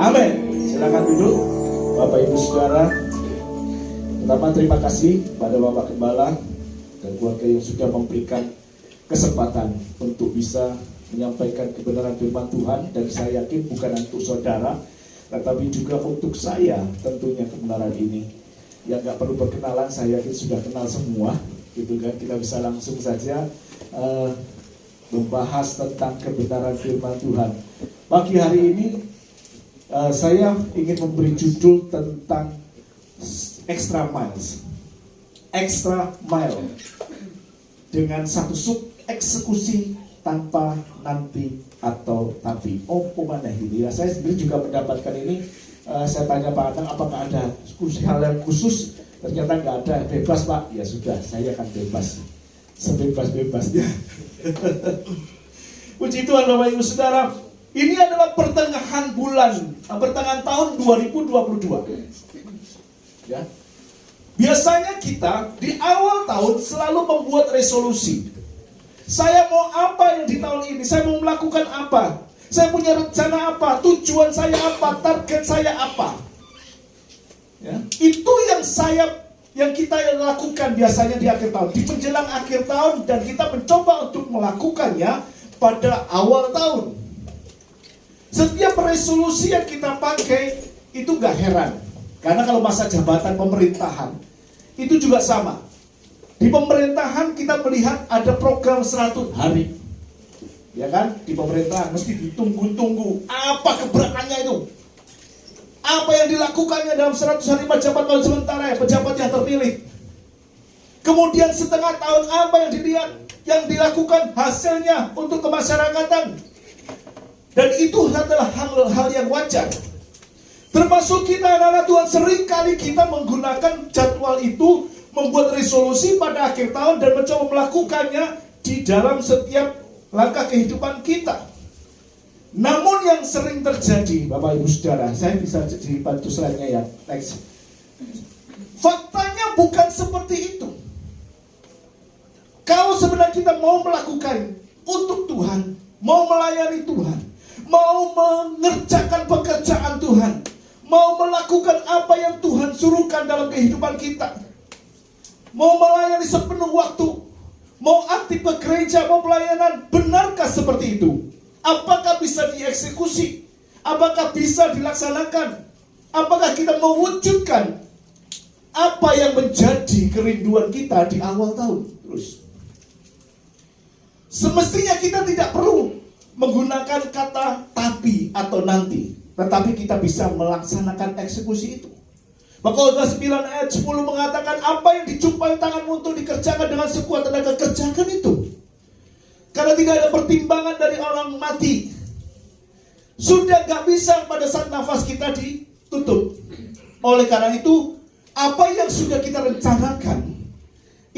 Amin. Silakan duduk, Bapak Ibu Saudara. Pertama terima kasih pada Bapak Gembala dan keluarga yang sudah memberikan kesempatan untuk bisa menyampaikan kebenaran firman Tuhan. Dan saya yakin bukan untuk saudara, tetapi juga untuk saya tentunya kebenaran ini. Ya gak perlu perkenalan, saya yakin sudah kenal semua, gitu kan. Kita bisa langsung saja membahas tentang kebenaran firman Tuhan. Pagi hari ini saya ingin memberi judul tentang extra miles, extra mile, dengan satu sub eksekusi tanpa nanti atau tapi. Oh, mana ini ya? Saya sendiri juga mendapatkan ini. Saya tanya Pak Anang, apakah ada hal yang khusus? Ternyata nggak ada. Bebas Pak. Ya sudah, saya akan bebas, sebebas-bebasnya. Puji Tuhan Bapak Ibu Saudara. Ini adalah pertengahan pertengahan tahun 2022. Ya. Biasanya kita di awal tahun selalu membuat resolusi. Saya mau apa yang di tahun ini? Saya mau melakukan apa? Saya punya rencana apa? Tujuan saya apa? Target saya apa? Ya. Itu yang kita lakukan biasanya di akhir tahun, di menjelang akhir tahun, dan kita mencoba untuk melakukannya pada awal tahun. Setiap resolusi yang kita pakai itu gak heran, karena kalau masa jabatan pemerintahan itu juga sama. Di pemerintahan kita melihat ada program 100 hari, ya kan? Di pemerintahan mesti ditunggu-tunggu apa gebrakannya itu, apa yang dilakukannya dalam 100 hari jabatan sementara pejabat yang terpilih. Kemudian setengah tahun apa yang dilihat, yang dilakukan hasilnya untuk kemasyarakatan. Dan itu adalah hal yang wajar. Termasuk kita anak-anak Tuhan, seringkali kita menggunakan jadwal itu, membuat resolusi pada akhir tahun dan mencoba melakukannya di dalam setiap langkah kehidupan kita. Namun yang sering terjadi, Bapak Ibu Saudara, saya bisa dibantu slide-nya ya, next. Faktanya bukan seperti itu. Kalau sebenarnya kita mau melakukan untuk Tuhan, mau melayani Tuhan, mau mengerjakan pekerjaan Tuhan, mau melakukan apa yang Tuhan suruhkan dalam kehidupan kita, mau melayani sepenuh waktu, mau aktif ke gereja, mau pelayanan, benarkah seperti itu? Apakah bisa dieksekusi? Apakah bisa dilaksanakan? Apakah kita mewujudkan apa yang menjadi kerinduan kita di awal tahun? Terus, semestinya kita tidak perlu menggunakan kata tapi atau nanti, tetapi kita bisa melaksanakan eksekusi itu. Maka Kolose 9 ayat 10 mengatakan, apa yang dijumpai tanganmu untuk dikerjakan dengan sekuat tenaga, kerjakan itu. Karena tidak ada pertimbangan dari orang mati. Sudah gak bisa pada saat nafas kita ditutup. Oleh karena itu, apa yang sudah kita rencanakan,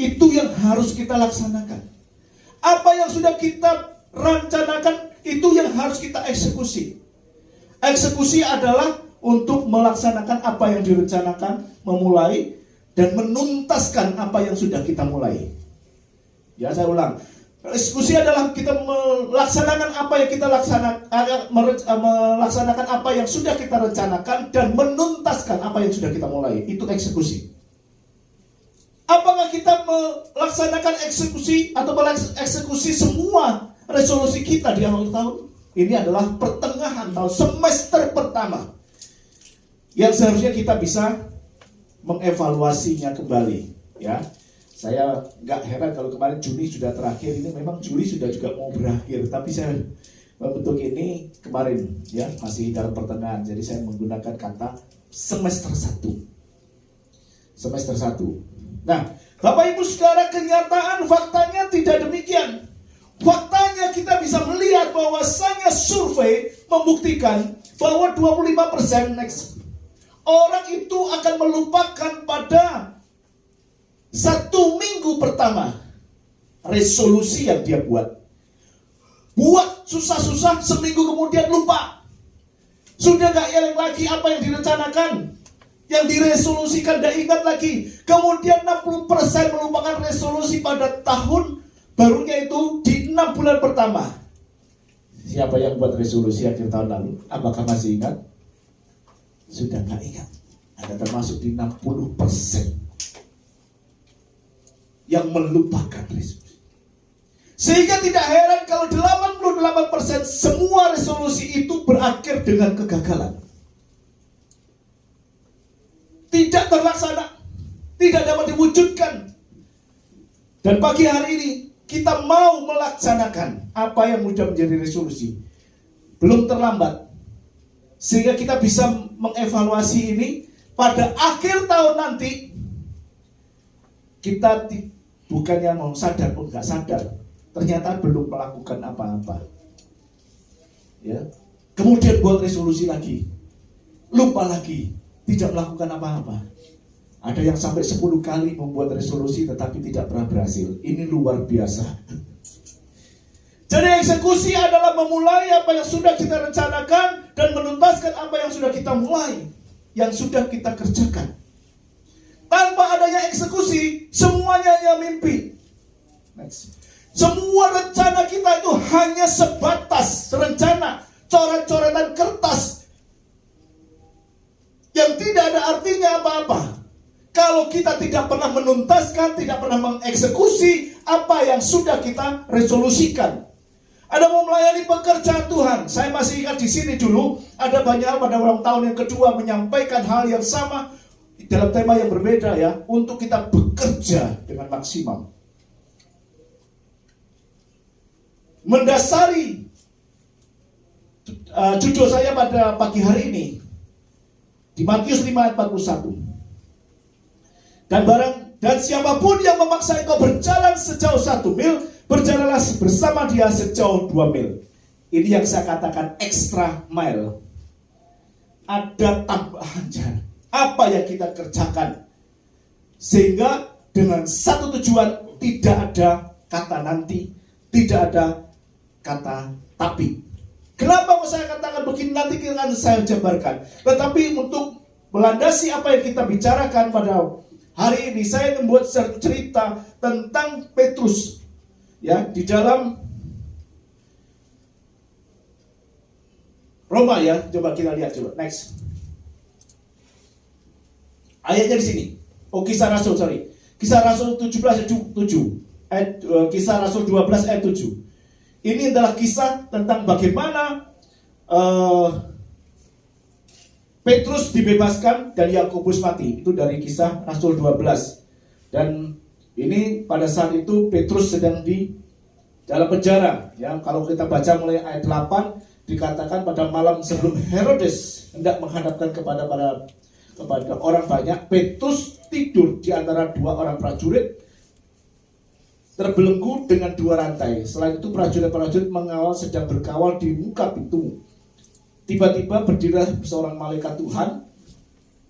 itu yang harus kita laksanakan. Apa yang sudah kita rencanakan, itu yang harus kita eksekusi. Eksekusi adalah untuk melaksanakan apa yang direncanakan, memulai dan menuntaskan apa yang sudah kita mulai. Ya, saya ulang. Eksekusi adalah kita melaksanakan apa yang kita melaksanakan apa yang sudah kita rencanakan dan menuntaskan apa yang sudah kita mulai. Itu eksekusi. Apakah kita melaksanakan eksekusi atau mengeksekusi semua resolusi kita di awal tahun? Ini adalah pertengahan tahun, semester pertama, yang seharusnya kita bisa mengevaluasinya kembali. Ya, saya nggak heran kalau kemarin Juni sudah terakhir. Ini memang Juli sudah juga mau berakhir, tapi saya bentuk ini kemarin ya masih dalam pertengahan. Jadi saya menggunakan kata semester 1. Semester 1. Nah, Bapak Ibu Saudara, kenyataan faktanya tidak demikian. Faktanya kita bisa melihat bahwasanya survei membuktikan bahwa 25% next orang itu akan melupakan pada 1 minggu pertama resolusi yang dia buat. Buat susah-susah, seminggu kemudian lupa. Sudah gak ingat lagi apa yang direncanakan, yang diresolusikan, gak ingat lagi. Kemudian 60% melupakan resolusi pada tahun barunya itu di 6 bulan pertama. Siapa yang buat resolusi akhir tahun lalu? Apakah masih ingat? sudah nggak ingat. Anda termasuk di 60% yang melupakan resolusi. Sehingga tidak heran kalau 88% semua resolusi itu berakhir dengan kegagalan. Tidak terlaksana, tidak dapat diwujudkan. Dan pagi hari ini kita mau melaksanakan apa yang sudah menjadi resolusi. Belum terlambat. Sehingga kita bisa mengevaluasi ini pada akhir tahun nanti. Kita bukannya mau sadar pun nggak sadar, ternyata belum melakukan apa-apa. Ya. Kemudian buat resolusi lagi, lupa lagi, tidak melakukan apa-apa. Ada yang sampai 10 kali membuat resolusi tetapi tidak pernah berhasil. Ini luar biasa. Jadi eksekusi adalah memulai apa yang sudah kita rencanakan dan menuntaskan apa yang sudah kita mulai, yang sudah kita kerjakan. Tanpa adanya eksekusi, semuanya hanya mimpi. Next. Semua rencana kita itu hanya sebatas rencana, coret-coretan kertas yang tidak ada artinya apa-apa. Kalau kita tidak pernah menuntaskan, tidak pernah mengeksekusi apa yang sudah kita resolusikan. Ada mau melayani pekerjaan Tuhan. Saya masih ingat di sini dulu ada banyak hal pada ulang tahun yang kedua menyampaikan hal yang sama dalam tema yang berbeda ya, untuk kita bekerja dengan maksimal. Mendasari judul saya pada pagi hari ini di Matius 5 ayat 41. Dan siapapun yang memaksa engkau berjalan sejauh 1 mil, berjalanlah bersama dia sejauh 2 mil. Ini yang saya katakan extra mile. Ada tambahan jalan. Apa yang kita kerjakan. Sehingga dengan satu tujuan, tidak ada kata nanti, tidak ada kata tapi. Kenapa saya katakan begini, nanti akan saya jabarkan. Tetapi untuk melandasi apa yang kita bicarakan pada hari ini, saya membuat cerita tentang Petrus. Ya, di dalam Roma ya, coba kita lihat coba. Next. Ayatnya di sini. Kisah Rasul, Kisah Rasul 17 ayat 7. Kisah Rasul 12 ayat 7. Ini adalah kisah tentang bagaimana Petrus dibebaskan dan Yakobus mati. Itu dari Kisah Rasul 12. Dan ini pada saat itu Petrus sedang di dalam penjara. Ya, kalau kita baca mulai ayat 8 dikatakan pada malam sebelum Herodes hendak menghadapkan kepada orang banyak, Petrus tidur di antara 2 orang prajurit, terbelenggu dengan 2 rantai. Selain itu prajurit-prajurit mengawal sedang berkawal di muka pintu. Tiba-tiba berdirilah seorang malaikat Tuhan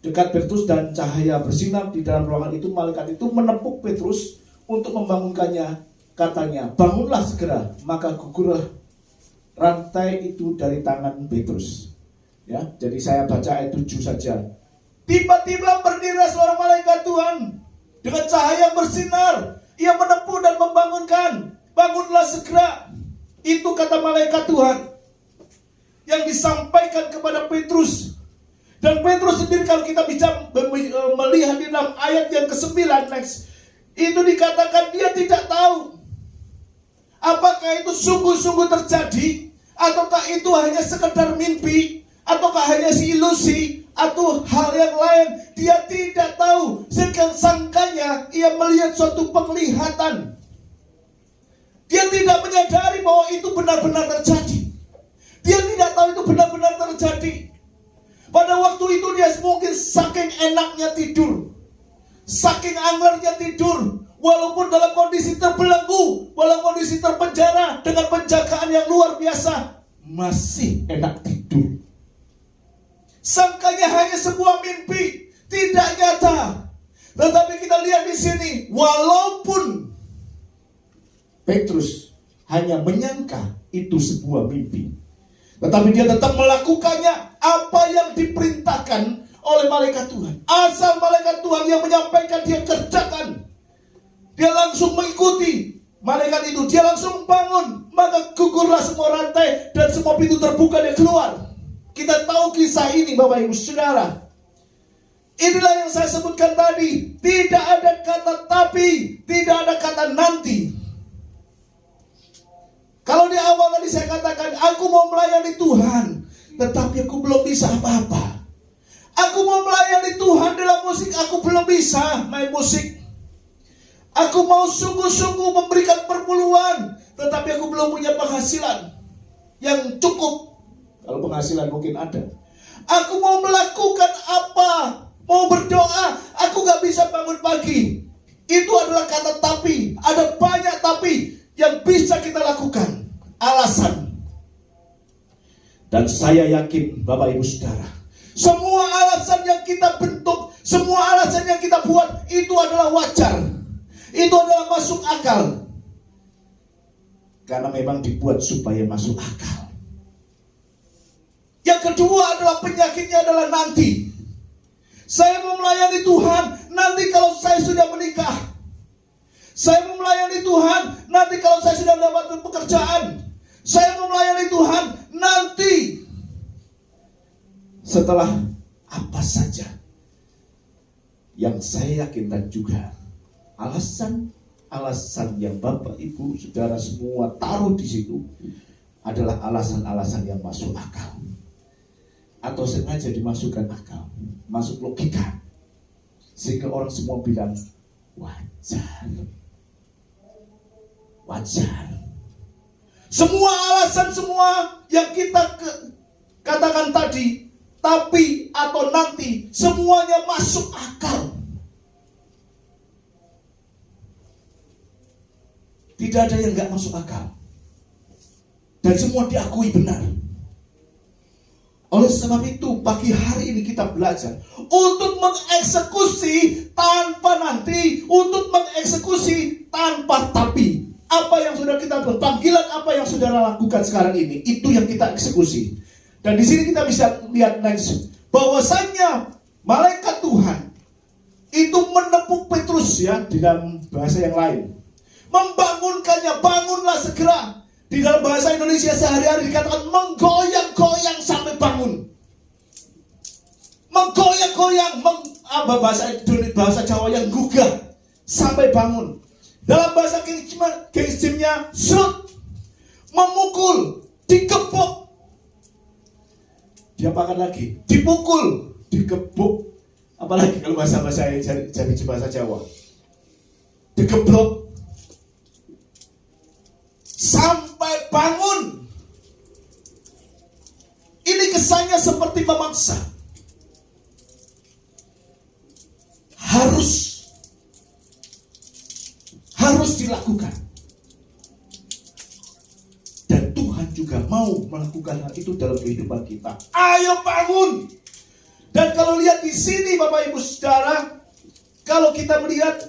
dekat Petrus dan cahaya bersinar di dalam ruangan itu. Malaikat itu menepuk Petrus untuk membangunkannya. Katanya, bangunlah segera. Maka gugurlah rantai itu dari tangan Petrus. Ya, jadi saya baca ayat 7 saja. Tiba-tiba berdirilah seorang malaikat Tuhan dengan cahaya bersinar. Ia menepuk dan membangunkan. Bangunlah segera. Itu kata malaikat Tuhan yang disampaikan kepada Petrus. Dan Petrus sendiri kalau kita bisa melihat di dalam ayat yang ke-9 next, itu dikatakan dia tidak tahu apakah itu sungguh-sungguh terjadi, ataukah itu hanya sekedar mimpi, ataukah hanya ilusi, atau hal yang lain. Dia tidak tahu. Sangkanya ia melihat suatu penglihatan. Dia tidak menyadari bahwa itu benar-benar terjadi. Dia tidak tahu itu benar-benar terjadi. Pada waktu itu dia mungkin saking enaknya tidur, saking anglernya tidur, walaupun dalam kondisi terbelenggu, walaupun kondisi terpenjara dengan penjagaan yang luar biasa, masih enak tidur. Sangkanya hanya sebuah mimpi, tidak nyata. Tetapi kita lihat di sini, walaupun Petrus hanya menyangka itu sebuah mimpi, tetapi dia tetap melakukannya apa yang diperintahkan oleh malaikat Tuhan. Asal malaikat Tuhan yang menyampaikan, dia kerjakan. Dia langsung mengikuti malaikat itu. Dia langsung bangun. Maka gugurlah semua rantai dan semua pintu terbuka, dia keluar. Kita tahu kisah ini Bapak Ibu Saudara. Inilah yang saya sebutkan tadi. Tidak ada kata tapi, tidak ada kata nanti. Kalau di awal tadi saya katakan, aku mau melayani Tuhan, tetapi aku belum bisa apa-apa. Aku mau melayani Tuhan dalam musik, aku belum bisa main musik. Aku mau sungguh-sungguh memberikan perpuluhan, tetapi aku belum punya penghasilan yang cukup. Kalau penghasilan mungkin ada. Aku mau melakukan apa? Mau berdoa, aku gak bisa bangun pagi. Itu adalah kata tapi. Ada banyak tapi yang bisa kita lakukan. Alasan. Dan saya yakin Bapak Ibu Saudara, semua alasan yang kita bentuk, semua alasan yang kita buat, itu adalah wajar. Itu adalah masuk akal. Karena memang dibuat supaya masuk akal. Yang kedua adalah penyakitnya adalah nanti. Saya mau melayani Tuhan nanti kalau saya sudah menikah. Saya mau melayani Tuhan nanti kalau saya sudah dapat pekerjaan. Saya mau melayani Tuhan nanti setelah apa saja. Yang saya yakin dan juga alasan-alasan yang Bapak Ibu Saudara semua taruh di situ adalah alasan-alasan yang masuk akal. Atau sengaja dimasukkan akal, masuk logika, sehingga orang semua bilang wajar. Wajar. Semua alasan semua yang kita katakan tadi, tapi atau nanti, semuanya masuk akal. Tidak ada yang gak masuk akal. Dan semua diakui benar. Oleh sebab itu pagi hari ini kita belajar untuk mengeksekusi tanpa nanti, untuk mengeksekusi tanpa tapi. Apa yang sudah kita buat, panggilan apa yang saudara lakukan sekarang ini, itu yang kita eksekusi. Dan di sini kita bisa lihat next, bahwasanya malaikat Tuhan itu menepuk Petrus ya, di dalam bahasa yang lain, membangunkannya, bangunlah segera. Di dalam bahasa Indonesia sehari-hari dikatakan menggoyang-goyang sampai bangun. Menggoyang-goyang, bahasa Jawa yang gugah sampai bangun. Dalam bahasa King James-nya shoot, memukul, dikepuk. Diapakan lagi? Dipukul, dikepuk. Apalagi kalau bahasa-bahasa yang jadi bahasa Jawa. Digeblok. Sampai bangun. Ini kesannya seperti memaksa. Harus dilakukan. Dan Tuhan juga mau melakukan hal itu dalam kehidupan kita. Ayo bangun. Dan kalau lihat di sini Bapak Ibu Saudara, kalau kita melihat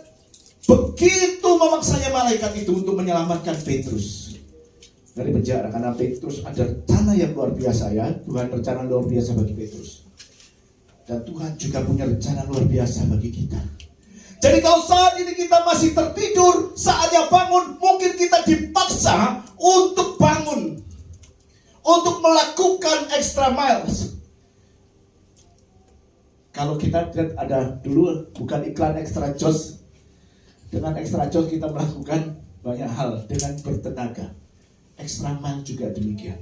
begitu memaksanya malaikat itu untuk menyelamatkan Petrus dari penjara, karena Petrus ada rencana yang luar biasa ya. Tuhan rencana luar biasa bagi Petrus. Dan Tuhan juga punya rencana luar biasa bagi kita. Jadi kalau saat ini kita masih tertidur, saatnya bangun, mungkin kita dipaksa untuk bangun, untuk melakukan extra miles. Kalau kita lihat ada dulu bukan iklan extra joss. Dengan extra joss kita melakukan banyak hal dengan bertenaga. Extra mile juga demikian.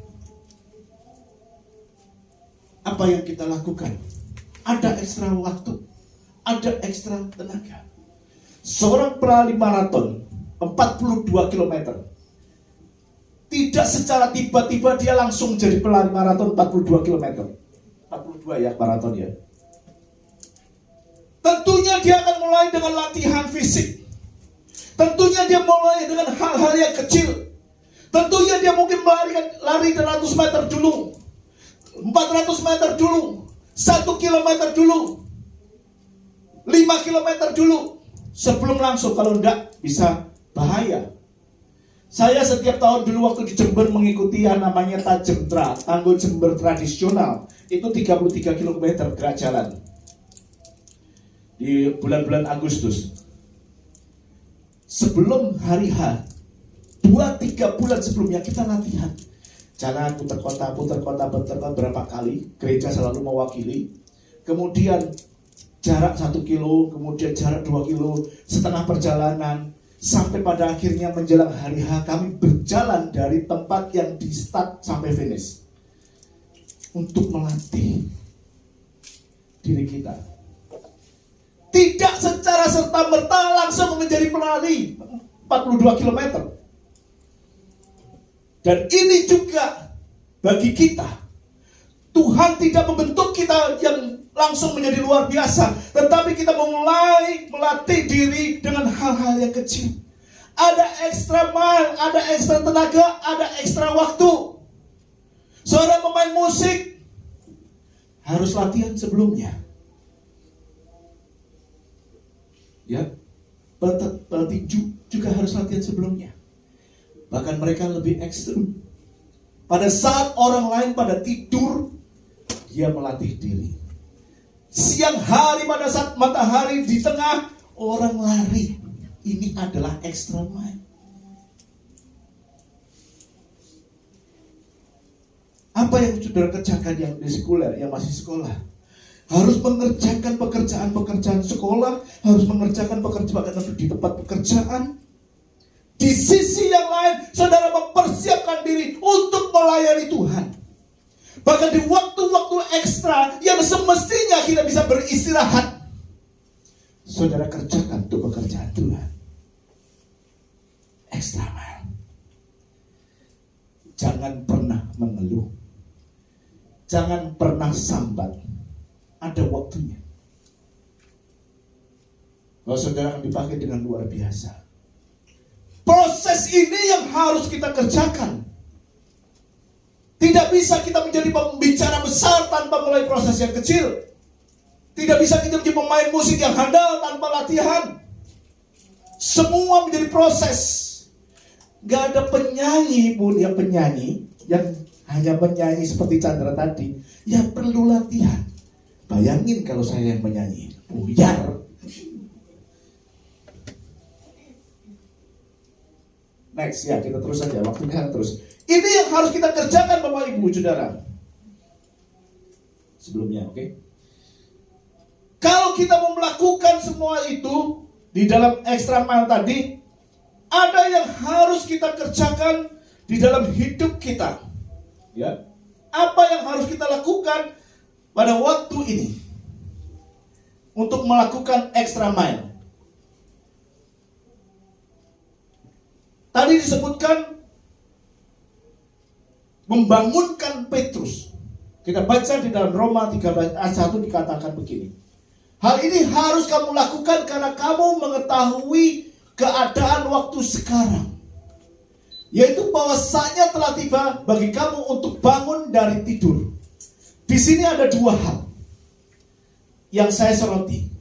Apa yang kita lakukan? Ada ekstra waktu, ada ekstra tenaga. Seorang pelari maraton 42 km. Tidak secara tiba-tiba dia langsung jadi pelari maraton 42 km. 42 ya maraton ya. Tentunya dia akan mulai dengan latihan fisik. Tentunya dia mulai dengan hal-hal yang kecil. Tentunya dia mungkin lari 100 meter dulu, 400 meter dulu, 1 kilometer dulu, 5 kilometer dulu. Sebelum langsung, kalau enggak bisa bahaya. Saya setiap tahun dulu waktu di Jember mengikuti yang namanya Tajemtra, tanggul Jember tradisional. Itu 33 km gerak jalan di bulan-bulan Agustus. Sebelum hari H, 2-3 bulan sebelumnya kita latihan. Jangan putar kota berapa kali. Gereja selalu mewakili. Kemudian jarak 1 kilo, kemudian jarak 2 kilo, setengah perjalanan. Sampai pada akhirnya menjelang hari H kami berjalan dari tempat yang di start sampai finish. Untuk melatih diri kita. Tidak secara serta-merta langsung menjadi pelari 42 km. Dan ini juga bagi kita. Tuhan tidak membentuk kita yang langsung menjadi luar biasa. Tetapi kita memulai melatih diri dengan hal-hal yang kecil. Ada extra mile, ada extra tenaga, ada extra waktu. Seorang pemain musik harus latihan sebelumnya. Ya, pelatih juga harus latihan sebelumnya. Bahkan mereka lebih ekstrim. Pada saat orang lain pada tidur, dia melatih diri. Siang hari pada saat matahari di tengah, orang lari. Ini adalah extra mile. Apa yang saudara kerjakan yang di sekuler, yang masih sekolah? Harus mengerjakan pekerjaan-pekerjaan sekolah, harus mengerjakan pekerjaan di tempat pekerjaan. Di sisi yang lain, saudara mempersiapkan diri untuk melayani Tuhan. Bahkan di waktu-waktu ekstra yang semestinya kita bisa beristirahat, saudara kerjakan untuk pekerjaan Tuhan. Ekstra mile. Jangan pernah mengeluh. Jangan pernah sambat. Ada waktunya. Kalau saudara akan dipakai dengan luar biasa. Proses ini yang harus kita kerjakan. Tidak bisa kita menjadi pembicara besar tanpa mulai proses yang kecil. Tidak bisa kita menjadi pemain musik yang handal tanpa latihan. Semua menjadi proses. Gak ada penyanyi pun yang hanya menyanyi seperti Chandra tadi, yang perlu latihan. Bayangin kalau saya yang menyanyi, buyar. Next ya, kita terus saja, waktunya terus. Ini yang harus kita kerjakan Bapak Ibu Saudara. Sebelumnya, oke? Kalau kita mau melakukan semua itu di dalam extra mile tadi, ada yang harus kita kerjakan di dalam hidup kita. Ya. Apa yang harus kita lakukan pada waktu ini untuk melakukan extra mile? Tadi disebutkan membangunkan Petrus. Kita baca di dalam Roma 13 ayat 1 dikatakan begini. Hal ini harus kamu lakukan karena kamu mengetahui keadaan waktu sekarang. Yaitu bahwa saatnya telah tiba bagi kamu untuk bangun dari tidur. Di sini ada dua hal yang saya soroti.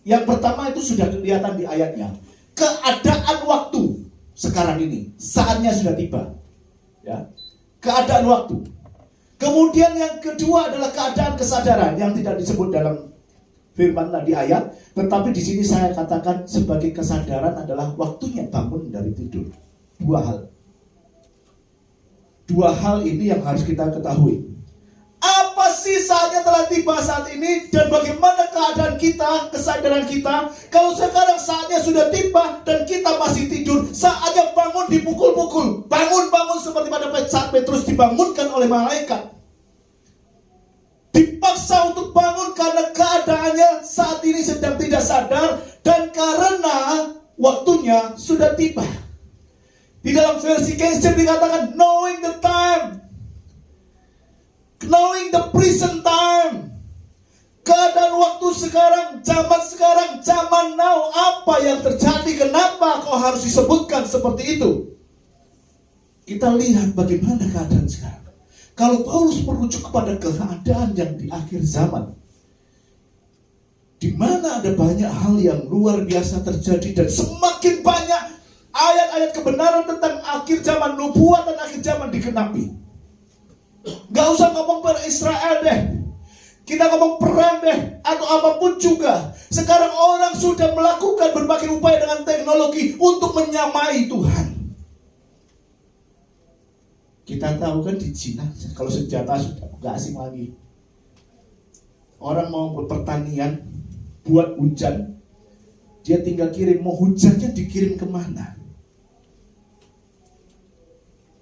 Yang pertama itu sudah kelihatan di ayatnya. Keadaan waktu sekarang ini, saatnya sudah tiba. Ya. Keadaan waktu. Kemudian yang kedua adalah keadaan kesadaran yang tidak disebut dalam firman tadi ayat, tetapi di sini saya katakan sebagai kesadaran adalah waktunya bangun dari tidur. Dua hal ini yang harus kita ketahui. Apa sih saatnya telah tiba saat ini dan bagaimana keadaan kita, kesadaran kita? Kalau sekarang saatnya sudah tiba dan kita masih tidur, saatnya bangun dipukul-pukul. Bangun seperti pada saat Petrus dibangunkan oleh malaikat. Dipaksa untuk bangun karena keadaannya saat ini sedang tidak sadar dan karena waktunya sudah tiba. Di dalam versi King James dikatakan knowing the time, knowing the present time. Keadaan waktu sekarang, zaman now. Apa yang terjadi? Kenapa kau harus disebutkan seperti itu? Kita lihat bagaimana keadaan sekarang. Kalau Paulus merujuk kepada keadaan yang di akhir zaman, di mana ada banyak hal yang luar biasa terjadi dan semakin banyak ayat-ayat kebenaran tentang akhir zaman, nubuatan akhir zaman digenapi. Gak usah ngomong Israel deh, kita ngomong perang deh, atau apapun juga. Sekarang orang sudah melakukan berbagai upaya dengan teknologi untuk menyamai Tuhan. Kita tahu kan di Cina kalau senjata sudah nggak asing lagi. Orang mau berpertanian, buat hujan, dia tinggal kirim, mau hujannya dikirim kemana.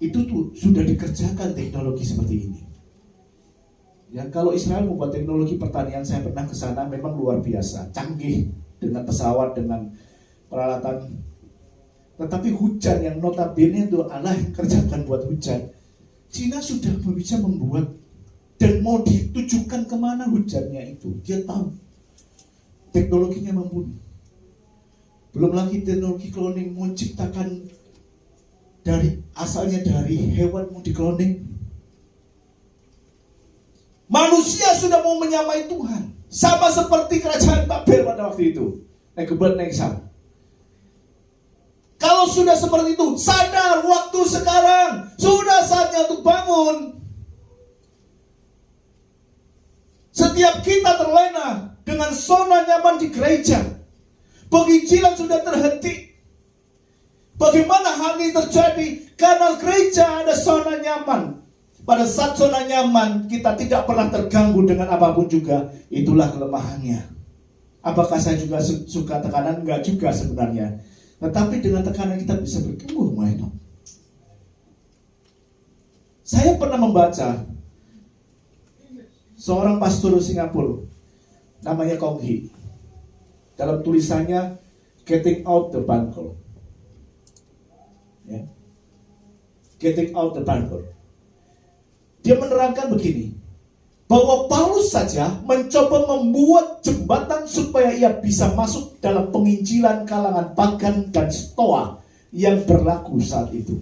Itu tuh sudah dikerjakan teknologi seperti ini. Ya, kalau Israel membuat teknologi pertanian, saya pernah ke sana, memang luar biasa, canggih dengan pesawat, dengan peralatan. Tetapi hujan yang notabene itu Allah yang kerjakan buat hujan, Cina sudah bisa membuat dan mau ditujukan kemana hujannya itu. Dia tahu teknologinya mumpuni. Belum lagi teknologi cloning, menciptakan asalnya dari hewan mau dikloning. Manusia sudah mau menyamai Tuhan, sama seperti kerajaan Babel pada waktu itu. Nebukadnezar. Kalau sudah seperti itu, sadar waktu sekarang sudah saatnya untuk bangun. Setiap kita terlena dengan zona nyaman di gereja. Penginjilan sudah terhenti. Bagaimana hal ini terjadi? Karena gereja ada zona nyaman. Pada saat zona nyaman, kita tidak pernah terganggu dengan apapun juga. Itulah kelemahannya. Apakah saya juga suka tekanan? Enggak juga sebenarnya. Tetapi dengan tekanan kita bisa bertumbuh, mainan. Saya pernah membaca seorang pastor Singapura, namanya Kong Hee. Dalam tulisannya Getting Out the Bunker. Ya. Getting Out the Bunker. Dia menerangkan begini, bahwa Paulus saja mencoba membuat jembatan supaya ia bisa masuk dalam penginjilan kalangan pagan dan stoa yang berlaku saat itu.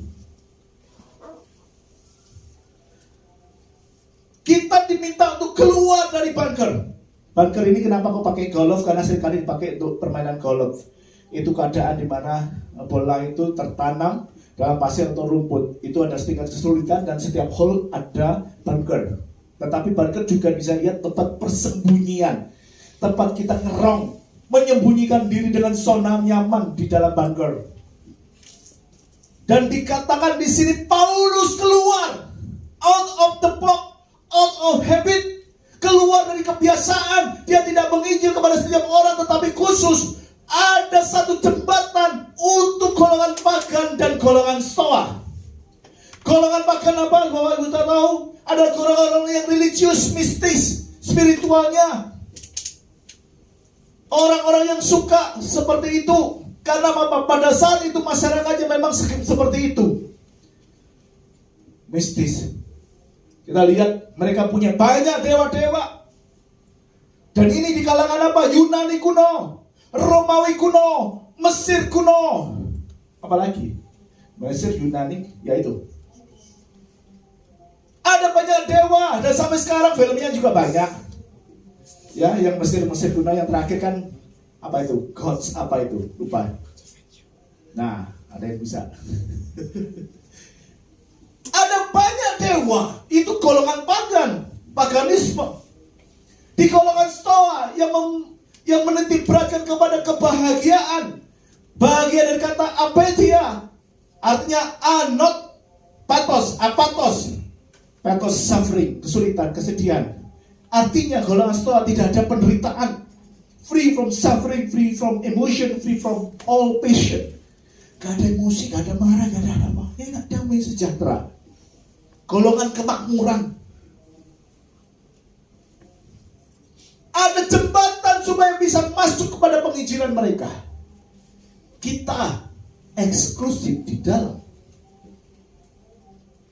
Kita diminta untuk keluar dari bunker. Bunker ini kenapa kok pakai golf? Karena seringkali dipakai untuk permainan golf. Itu keadaan di mana bola itu tertanam dalam pasir atau rumput. Itu ada tingkat kesulitan dan setiap hole ada bunker. Tetapi bunker juga bisa lihat tempat persembunyian, tempat kita ngerong, menyembunyikan diri dengan zona nyaman di dalam bunker. Dan dikatakan di sini Paulus keluar out of the box, out of habit, keluar dari kebiasaan. Dia tidak menginjil kepada setiap orang, tetapi khusus ada satu jembatan untuk golongan pagan dan golongan stoa. Golongan pagan apa? Bapak Ibu tahu? Ada orang-orang yang religius, mistis, spiritualnya. Orang-orang yang suka seperti itu. Karena pada saat itu masyarakatnya memang seperti itu. Mistis. Kita lihat mereka punya banyak dewa-dewa. Dan ini di kalangan apa? Yunani kuno, Romawi kuno, Mesir kuno. Apalagi? Mesir, Yunani, yaitu. Ada banyak dewa, dan sampai sekarang filmnya juga banyak. Ya, yang Mesir kuno yang terakhir kan apa itu? Gods apa itu? Lupa. Nah, ada yang bisa. Ada banyak dewa, itu golongan pagan, paganisme. Di golongan stoa yang menitikberatkan kepada kebahagiaan. Bahagia dari kata apatheia, artinya not pathos, apathos. Pathos suffering, kesulitan, kesedihan. Artinya golongan stoa tidak ada penderitaan. Free from suffering, free from emotion, free from all passion. Gak ada emosi, gak ada marah, gak ada apa. Enak, damai, sejahtera. Golongan kemakmuran. Ada jembatan supaya bisa masuk kepada penginjilan mereka. Kita eksklusif di dalam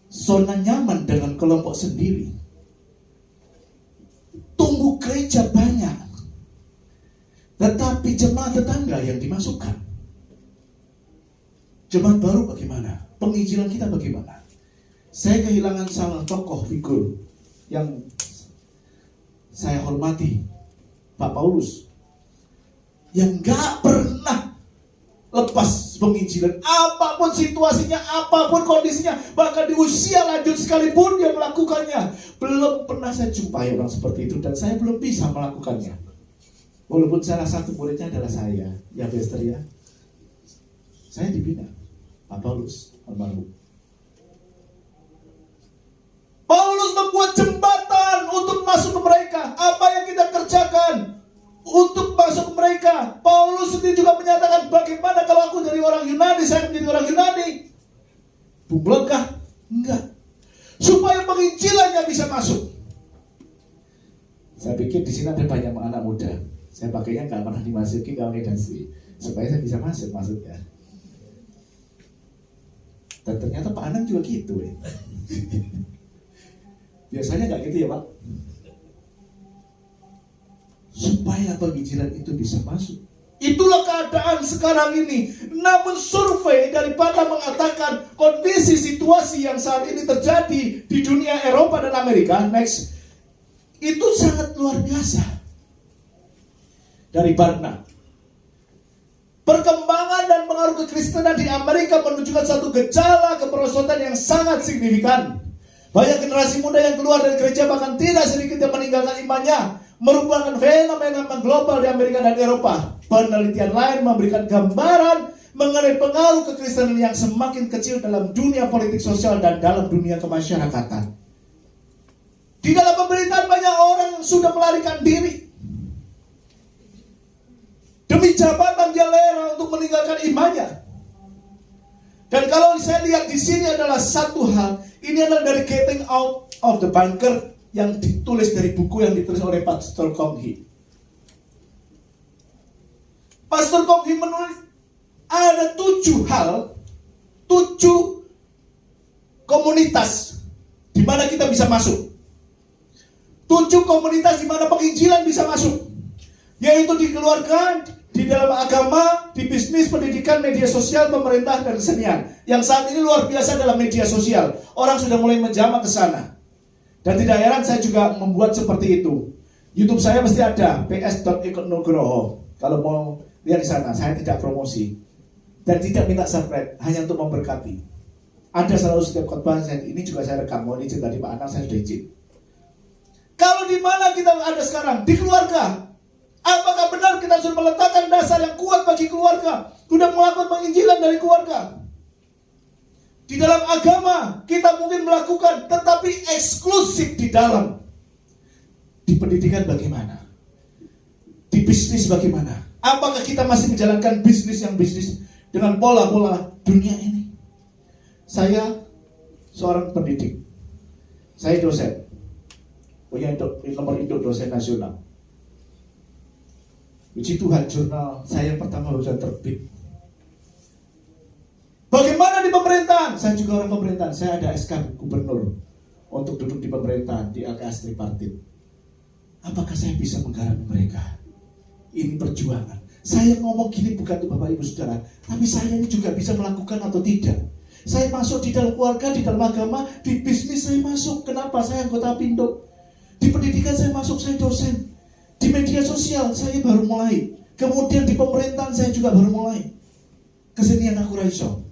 zona nyaman dengan kelompok sendiri. Tumbuh gereja banyak, tetapi jemaat tetangga yang dimasukkan. Jemaat baru bagaimana? Penginjilan kita bagaimana? Saya kehilangan salah tokoh figur yang saya hormati, Pak Paulus, yang gak pernah lepas penginjilan, apapun situasinya, apapun kondisinya, bahkan di usia lanjut sekalipun dia melakukannya. Belum pernah saya jumpai orang seperti itu, dan saya belum bisa melakukannya. Walaupun salah satu muridnya adalah saya, ya Bester ya. Saya dibina Pak Paulus almarhum. masuk ke mereka. Apa yang kita kerjakan untuk masuk ke mereka? Paulus sendiri juga menyatakan, bagaimana kalau aku dari orang Yunani, saya menjadi orang Yunani? Bunglekah? Enggak. Supaya penginjilannya bisa masuk. Saya pikir di sini ada banyak anak muda. Saya pakainya nggak pernah dimasuki ke organisasi supaya saya bisa masuknya. Dan ternyata Pak Anang juga gitu. Biasanya nggak gitu ya Pak. Supaya penginjilan itu bisa masuk. Itulah keadaan sekarang ini. Namun survei daripada mengatakan kondisi situasi yang saat ini terjadi di dunia Eropa dan Amerika, next, itu sangat luar biasa. Dari Barna, perkembangan dan pengaruh kekristenan di Amerika menunjukkan satu gejala kemerosotan yang sangat signifikan. Banyak generasi muda yang keluar dari gereja, bahkan tidak sedikit yang meninggalkan imannya, merupakan fenomena global di Amerika dan Eropa. Penelitian lain memberikan gambaran mengenai pengaruh kekristenan yang semakin kecil dalam dunia politik sosial dan dalam dunia kemasyarakatan. Di dalam pemerintahan banyak orang sudah melarikan diri. Demi jabatan dia rela untuk meninggalkan imannya. Dan kalau saya lihat di sini adalah satu hal, ini adalah dari Getting Out of the Bunker yang ditulis dari buku yang ditulis oleh Pastor Kong Hee. Pastor Kong Hee menulis ada 7 hal, 7 komunitas di mana kita bisa masuk. 7 komunitas di mana penginjilan bisa masuk, yaitu di keluarga, di dalam agama, di bisnis, pendidikan, media sosial, pemerintah, dan kesenian. Yang saat ini luar biasa dalam media sosial. Orang sudah mulai menjamah ke sana. Dan tidak heran saya juga membuat seperti itu. YouTube saya mesti ada, ps.eko.nugroho. Kalau mau lihat di sana, saya tidak promosi. Dan tidak minta subscribe, hanya untuk memberkati. Ada selalu setiap khotbah, ini juga saya rekam. Mau izin tadi Pak Anang, saya sudah izin. Kalau di mana kita ada sekarang? Di keluarga. Apakah benar kita sudah meletakkan dasar yang kuat bagi keluarga? Sudah melakukan penginjilan dari keluarga? Di dalam agama kita mungkin melakukan, tetapi eksklusif di dalam. Di pendidikan bagaimana? Di bisnis bagaimana? Apakah kita masih menjalankan bisnis dengan pola-pola dunia ini? Saya seorang pendidik. Saya dosen. Punya nomor induk dosen nasional. Puji Tuhan, jurnal saya yang pertama barusan terbit. Bagaimana di pemerintahan? Saya juga orang pemerintahan. Saya ada SK gubernur untuk duduk di pemerintahan, di LKS tripartit. Apakah saya bisa menggarap mereka? Ini perjuangan. Saya ngomong gini bukan untuk Bapak Ibu Saudara, tapi saya ini juga bisa melakukan atau tidak. Saya masuk di dalam keluarga, di dalam agama, di bisnis saya masuk. Kenapa? Saya anggota Pindo. Di pendidikan saya masuk, saya dosen. Di media sosial saya baru mulai. Kemudian di pemerintahan saya juga baru mulai. Kesenian aku raiso.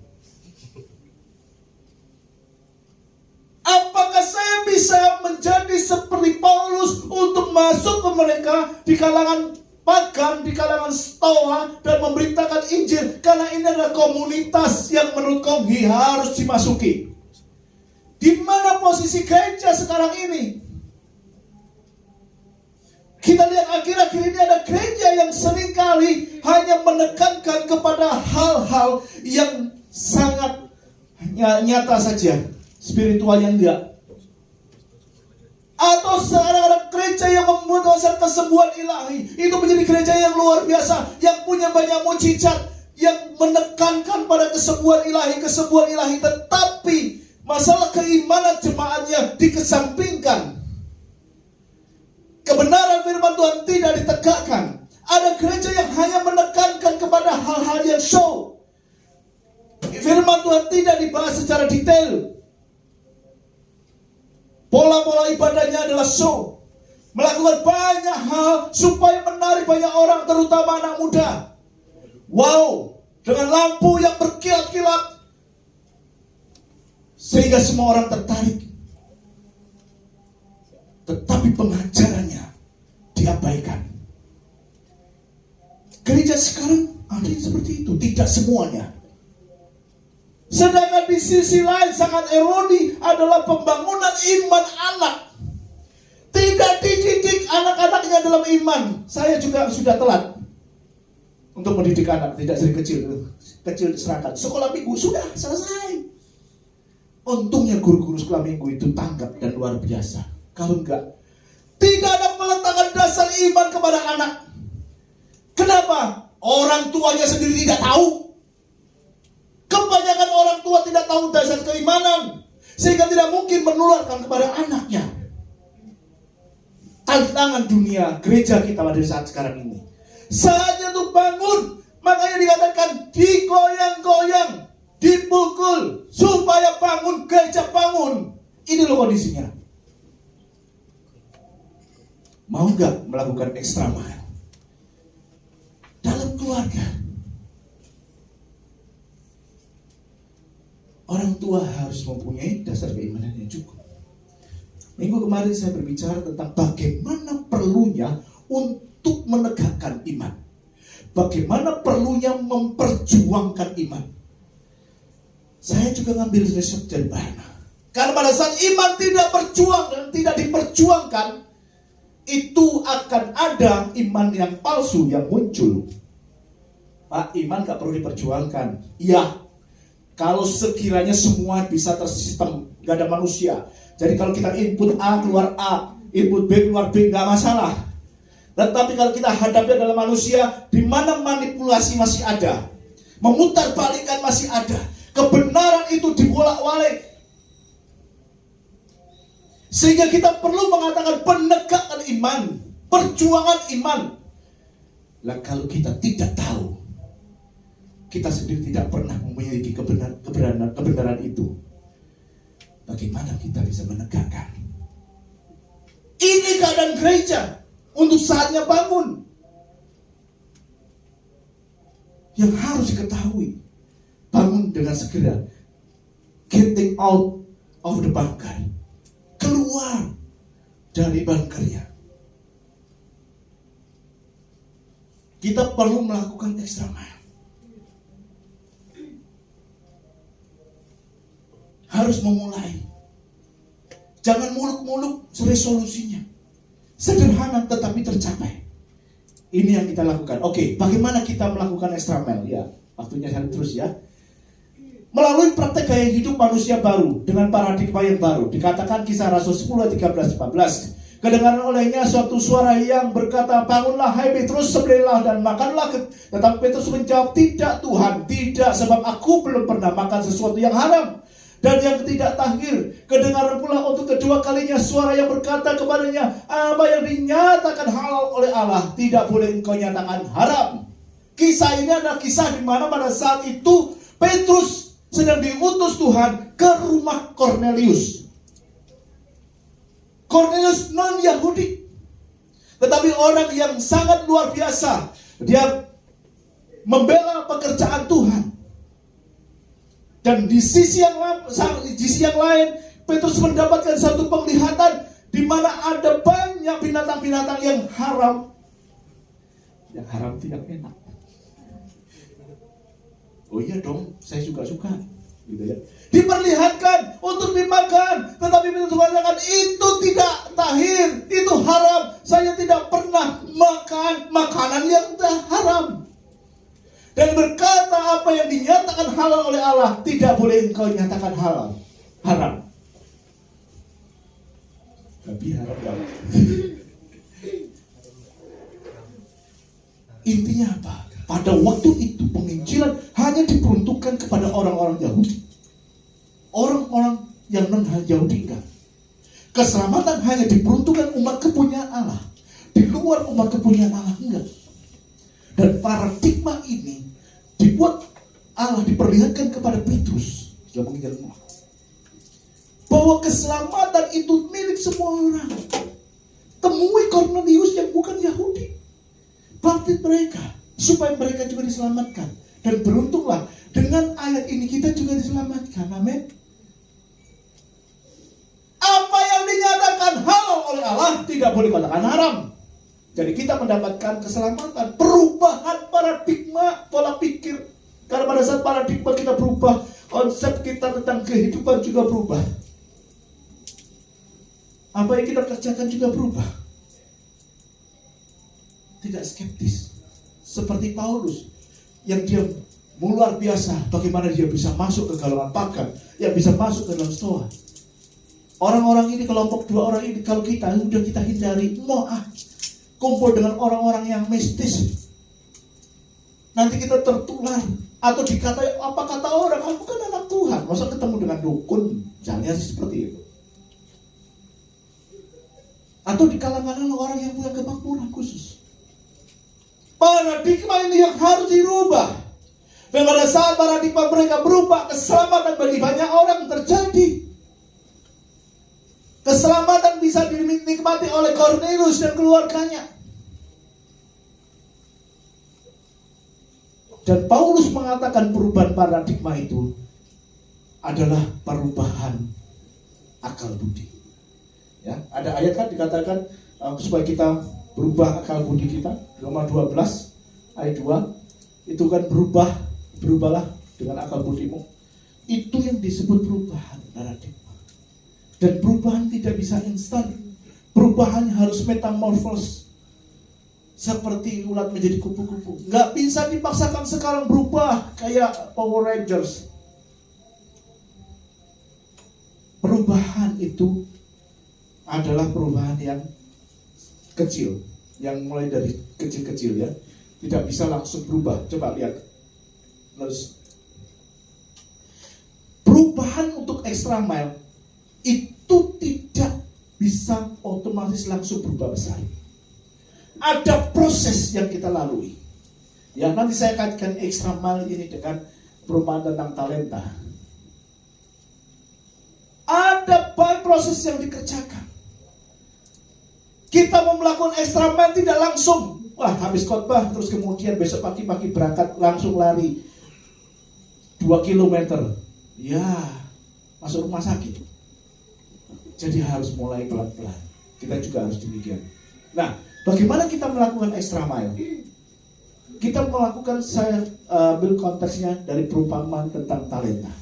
Apakah saya bisa menjadi seperti Paulus untuk masuk ke mereka di kalangan pagan, di kalangan stoa, dan memberitakan Injil? Karena ini adalah komunitas yang menurut Kong Hee harus dimasuki. Di mana posisi gereja sekarang ini? Kita lihat akhir-akhir ini ada gereja yang seringkali hanya menekankan kepada hal-hal yang sangat nyata saja, spiritual yang enggak. Atau seorang gereja yang membuat kesembuhan ilahi, itu menjadi gereja yang luar biasa, yang punya banyak mujizat, yang menekankan pada kesembuhan ilahi, tetapi masalah keimanan jemaatnya dikesampingkan. Kebenaran firman Tuhan tidak ditegakkan. Ada gereja yang hanya menekankan kepada hal-hal yang show. Firman Tuhan tidak dibahas secara detail. Pola-pola ibadahnya adalah show. Melakukan banyak hal supaya menarik banyak orang, terutama anak muda. Wow, dengan lampu yang berkilat-kilat sehingga semua orang tertarik. Tetapi pengajarannya diabaikan. Gereja sekarang ada yang seperti itu, tidak semuanya. Sedangkan di sisi lain sangat ironi adalah pembangunan iman anak. Tidak tidak dididik anak-anaknya dalam iman. Saya juga sudah telat untuk mendidik anak, tidak dari kecil diserahkan. Sekolah minggu sudah selesai. Untungnya guru-guru sekolah minggu itu tanggap dan luar biasa. Kalau enggak, tidak ada meletakkan dasar iman kepada anak. Kenapa? Orang tuanya sendiri tidak tahu. Kebanyakan orang tua tidak tahu dasar keimanan, sehingga tidak mungkin menularkan kepada anaknya. Tantangan dunia gereja kita pada saat sekarang ini, saatnya untuk bangun. Makanya dikatakan digoyang-goyang, dipukul supaya bangun, gereja bangun. Ini loh kondisinya. Mau nggak melakukan extra mile dalam keluarga? Orang tua harus mempunyai dasar keimanan yang cukup. Minggu kemarin saya berbicara tentang bagaimana perlunya untuk menegakkan iman. Bagaimana perlunya memperjuangkan iman. Saya juga ngambil resep dari Barna. Karena pada saat iman tidak berjuang dan tidak diperjuangkan, itu akan ada iman yang palsu yang muncul. Pak, iman gak perlu diperjuangkan. Iya, kalau sekiranya semua bisa tersistem, gak ada manusia. Jadi kalau kita input A keluar A, input B keluar B, gak masalah. Tetapi kalau kita hadapi adalah manusia, di mana manipulasi masih ada, memutarbalikkan masih ada, kebenaran itu dibolak-balik, sehingga kita perlu mengatakan penegakan iman, perjuangan iman. Lah kalau kita tidak tahu, kita sendiri tidak pernah memiliki kebenaran itu, bagaimana kita bisa menegakkan? Ini keadaan gereja untuk saatnya bangun. Yang harus diketahui, bangun dengan segera, getting out of the bunker, keluar dari bunkernya. Kita perlu melakukan extra mile. Harus memulai. Jangan muluk-muluk resolusinya. Sederhana tetapi tercapai. Ini yang kita lakukan. Oke, bagaimana kita melakukan extra mile? Ya, waktunya saya terus ya. Melalui praktek gaya hidup manusia baru dengan paradigma yang baru. Dikatakan Kisah Rasul 10 13 14. Kedengaran olehnya suatu suara yang berkata, bangunlah hai Petrus, sembelihlah dan makanlah. Tetapi Petrus menjawab, tidak Tuhan, tidak, sebab aku belum pernah makan sesuatu yang haram dan yang tidak tahir. Kedengaran pula untuk kedua kalinya suara yang berkata kepadanya, apa yang dinyatakan halal oleh Allah tidak boleh engkau nyatakan haram. Kisah ini adalah kisah di mana pada saat itu Petrus sedang diutus Tuhan ke rumah Kornelius. Kornelius non-Yahudi, tetapi orang yang sangat luar biasa. Dia membela pekerjaan Tuhan. Dan di sisi yang lain, Petrus mendapatkan satu penglihatan di mana ada banyak binatang-binatang yang haram. Yang haram tidak enak. Oh iya dong, saya juga suka. Gitu ya. Diperlihatkan untuk dimakan, tetapi Petrus mengatakan itu tidak tahir, itu haram. Saya tidak pernah makan makanan yang haram. Dan berkata apa yang dinyatakan halal oleh Allah tidak boleh engkau nyatakan halal, haram. Tapi haram banget. Intinya apa? Pada waktu itu penginjilan hanya diperuntukkan kepada orang-orang Yahudi. Orang-orang yang non-Yahudi enggak. Keselamatan hanya diperuntukkan umat kepunyaan Allah. Di luar umat kepunyaan Allah enggak. Dan paradigma ini dibuat Allah diperlihatkan kepada Petrus dalam penginjilan bahwa keselamatan itu milik semua orang. Temui Kornelius yang bukan Yahudi, baptis mereka supaya mereka juga diselamatkan. Dan beruntunglah dengan ayat ini kita juga diselamatkan. Amin. Apa yang dinyatakan halal oleh Allah tidak boleh katakan haram. Jadi kita mendapatkan keselamatan, perubahan paradigma, pola pikir. Karena pada saat paradigma kita berubah, konsep kita tentang kehidupan juga berubah. apa yang kita kerjakan juga berubah. Tidak skeptis. Seperti Paulus, yang dia luar biasa bagaimana dia bisa masuk ke golongan pagan, yang bisa masuk ke dalam Stoa. Orang-orang ini, kelompok dua orang ini, kalau kita udah kita hindari, kumpul dengan orang-orang yang mistis, nanti kita tertular. Atau dikatai, apa kata orang, kamu kan anak Tuhan, masa ketemu dengan dukun, misalnya seperti itu. Atau di kalangan orang yang punya kemakmuran khusus. Paradigma ini yang harus dirubah. Dan pada saat paradigma mereka berubah, keselamatan bagi banyak orang terjadi. Keselamatan bisa dinikmati oleh Cornelius dan keluarganya. Dan Paulus mengatakan perubahan paradigma itu adalah perubahan akal budi. Ya, ada ayat kan dikatakan supaya kita berubah akal budi kita. Roma 12 ayat 2 itu kan berubahlah dengan akal budimu. Itu yang disebut perubahan paradigma. Dan perubahan tidak bisa instan. Perubahan harus metamorfos. Seperti ulat menjadi kupu-kupu. Nggak bisa dipaksakan sekarang berubah kayak Power Rangers. Perubahan itu adalah perubahan yang kecil, yang mulai dari kecil-kecil ya. Tidak bisa langsung berubah. Coba lihat. Terus perubahan untuk extra mile itu tidak bisa otomatis langsung berubah besar. Ada proses yang kita lalui. Ya, nanti saya kaitkan extra mile ini dengan perumpamaan tentang talenta. Ada banyak proses yang dikerjakan. Kita mau melakukan extra mile tidak langsung. Wah, habis khotbah terus kemudian besok pagi-pagi berangkat langsung lari 2 kilometer. Ya, masuk rumah sakit. Jadi harus mulai pelan-pelan. Kita juga harus demikian. Nah, bagaimana kita melakukan extra mile? Kita melakukan, saya ambil konteksnya dari perumpamaan tentang talenta.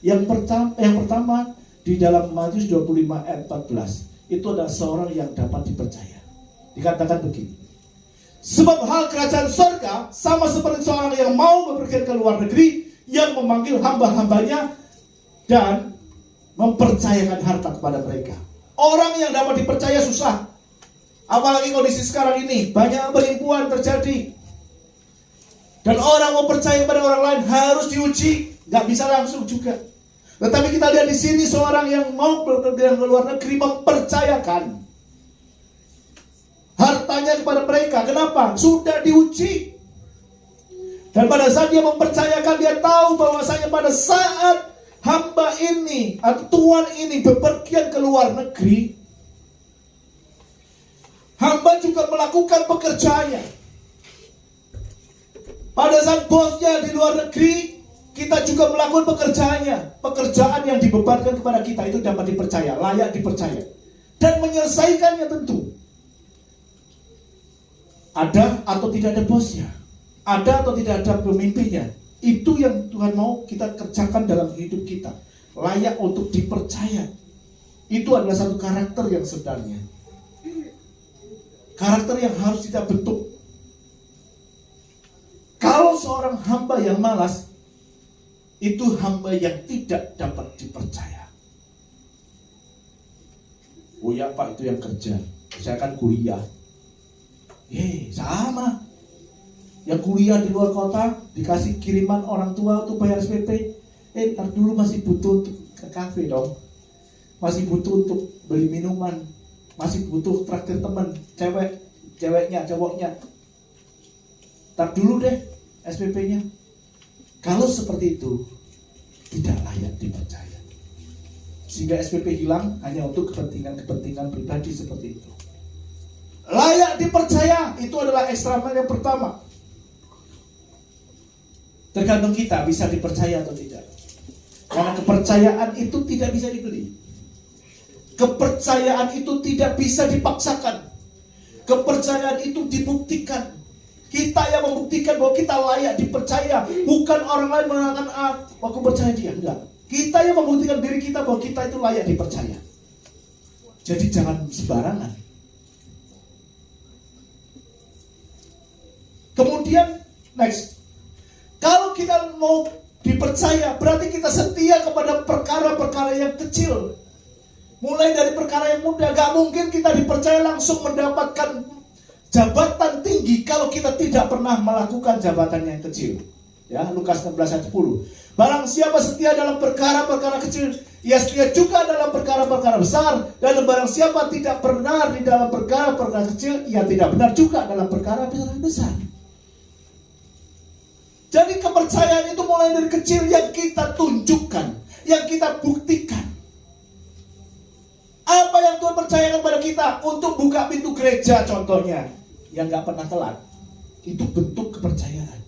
Yang pertama di dalam Matius 25 ayat 14 itu adalah seorang yang dapat dipercaya. Dikatakan begini. Sebab hal kerajaan surga sama seperti seorang yang mau bepergian ke luar negeri, yang memanggil hamba-hambanya dan mempercayakan harta kepada mereka. Orang yang dapat dipercaya susah. Apalagi kondisi sekarang ini, banyak penipuan terjadi. Dan orang mau percaya kepada orang lain harus diuji, nggak bisa langsung juga. Tetapi kita lihat di sini seorang yang mau bepergian ke luar negeri mempercayakan hartanya kepada mereka. Kenapa? Sudah diuji. Dan pada saat dia mempercayakan, dia tahu bahwasanya pada saat hamba ini atau tuan ini bepergian ke luar negeri, hamba juga melakukan pekerjaannya. Pada saat bosnya di luar negeri, kita juga melakukan pekerjaannya. Pekerjaan yang dibebankan kepada kita itu dapat dipercaya, layak dipercaya, dan menyelesaikannya tentu. Ada atau tidak ada bosnya, ada atau tidak ada pemimpinnya, itu yang Tuhan mau kita kerjakan dalam hidup kita, layak untuk dipercaya. Itu adalah satu karakter yang sebenarnya, karakter yang harus kita bentuk. Kalau seorang hamba yang malas, itu hamba yang tidak dapat dipercaya. Oh ya Pak, itu yang kerja, saya kan kuliah. Sama. Yang kuliah di luar kota, dikasih kiriman orang tua untuk bayar SPP. Ntar dulu masih butuh untuk ke kafe dong. Masih butuh untuk beli minuman. Masih butuh traktir teman, ceweknya, cowoknya. Ntar dulu deh SPP-nya. Kalau seperti itu, tidak layak dipercaya. Sehingga SPP hilang hanya untuk kepentingan pribadi seperti itu. Layak dipercaya, itu adalah extra mile yang pertama. Tergantung kita bisa dipercaya atau tidak. Karena kepercayaan itu tidak bisa dibeli. Kepercayaan itu tidak bisa dipaksakan. Kepercayaan itu dibuktikan. Kita yang membuktikan bahwa kita layak dipercaya. Bukan orang lain mengatakan, aku percaya dia. Enggak. Kita yang membuktikan diri kita bahwa kita itu layak dipercaya. Jadi jangan sembarangan. Kemudian next, kalau kita mau dipercaya, berarti kita setia kepada perkara-perkara yang kecil. Mulai dari perkara yang mudah. Gak mungkin kita dipercaya langsung mendapatkan jabatan tinggi kalau kita tidak pernah melakukan jabatan yang kecil. Ya, Lukas 16 ayat 10. Barang siapa setia dalam perkara-perkara kecil, ia setia juga dalam perkara-perkara besar. Dan barang siapa tidak benar di dalam perkara-perkara kecil, ia tidak benar juga dalam perkara-perkara besar. Jadi kepercayaan itu mulai dari kecil, yang kita tunjukkan, yang kita buktikan. Apa yang Tuhan percayakan pada kita untuk buka pintu gereja contohnya, yang gak pernah telat, itu bentuk kepercayaan.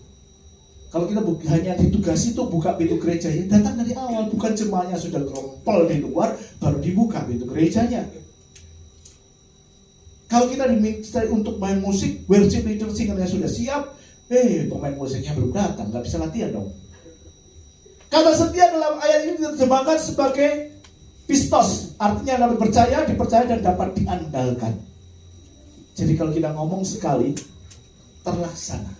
Kalau kita hanya ditugasi itu buka pintu gereja, ya datang dari awal, bukan jemaahnya sudah gerompol di luar baru dibuka pintu gerejanya. Kalau kita diminta untuk main musik, worship leader singernya sudah siap, pemain musiknya belum datang, nggak bisa latihan dong. Kata setia dalam ayat ini diterjemahkan sebagai pistos, artinya dapat percaya, dipercaya dan dapat diandalkan. Jadi kalau kita ngomong sekali, terlaksana,